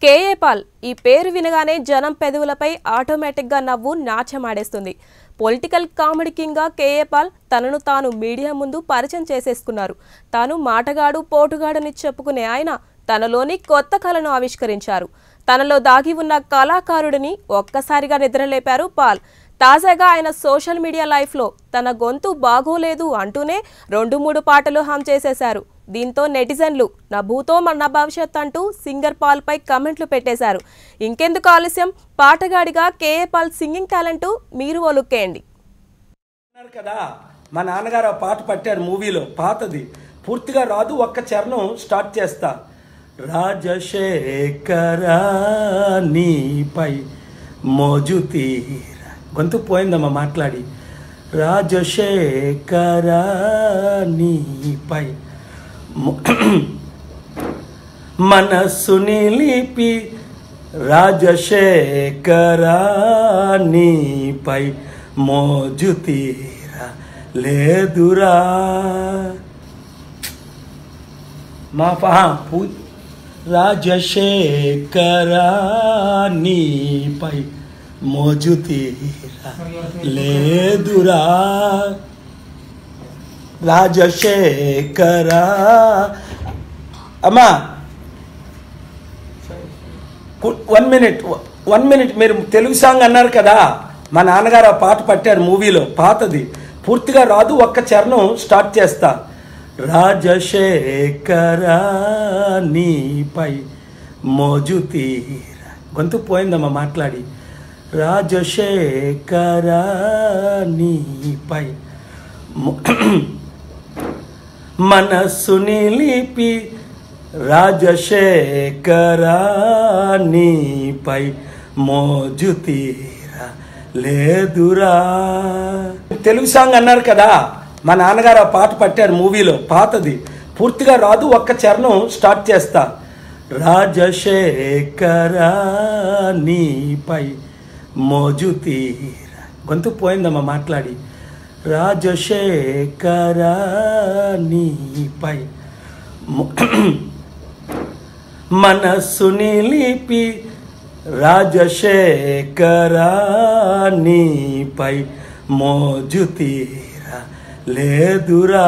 KA Paul ఈ పేరు వినగానే జనం పెదవులపై ఆటోమేటిక్గా నవ్వు నాట్యమాడేస్తుంది. పొలిటికల్ కామెడీ కింగ్గా కేఏ పాల్ తనను తాను మీడియా ముందు పరిచయం చేసేసుకున్నారు. తాను మాటగాడు పోటుగాడని చెప్పుకునే ఆయన తనలోని కొత్త కళను ఆవిష్కరించారు. తనలో దాగి ఉన్న కళాకారుడిని ఒక్కసారిగా నిద్రలేపారు పాల్. తాజాగా ఆయన సోషల్ మీడియా లైఫ్లో తన గొంతు బాగోలేదు అంటూనే 2-3 పాటలు హమ్ చేసేశారు. దీంతో నెటిజన్లు నా భూతో మన భవిష్యత్ అంటూ సింగర్ పాల్ పై కమెంట్లు పెట్టేశారు. ఇంకెందుకు ఆలస్యం, పాటగాడిగా కేఏ పాల్ సింగింగ్ టాలెంట్ మీరు ఒలుక్కేయండి. కదా మా నాన్నగారు పాట పట్టారు మూవీలో, పాతది పూర్తిగా రాదు, ఒక్క చరణం స్టార్ట్ చేస్తా. రాజశేఖర నీపై మోజు తీర, గొంతు పోయిందమ్మా మాట్లాడి. రాజశేఖర నీపై మనస్సు నిలిపి, రాజశేఖర నీపై మోజు తీర లేదురా. మా రాజశేఖర నీపై మోజు తీర లేదురా. రాజశేఖర అమ్మా 1 మినిట్ మీరు తెలుగు సాంగ్ అన్నారు కదా, మా నాన్నగారు పాట పట్టారు మూవీలో, పాతది పూర్తిగా రాదు, ఒక్క చరణం స్టార్ట్ చేస్తా. రాజశేఖర నీపై మోజు తీర, గొంతు పోయిందమ్మా మాట్లాడి. రాజశేఖర నీపై మనస్సు నిలిపి, రాజశేఖర నీపై మోజు తీర లేదురా. తెలుగు సాంగ్ అన్నారు కదా, మా నాన్నగారు పాట పట్టారు మూవీలో, పాతది పూర్తిగా రాదు, ఒక్క చరణం స్టార్ట్ చేస్తా. రాజశేఖర నీపై మోజు తీర, గొంతు పోయిందమ్మా మాట్లాడి. రాజశేఖర నీపై మనస్సు నిలిపి, రాజశేఖర నీపై మోజు తీర లేదురా.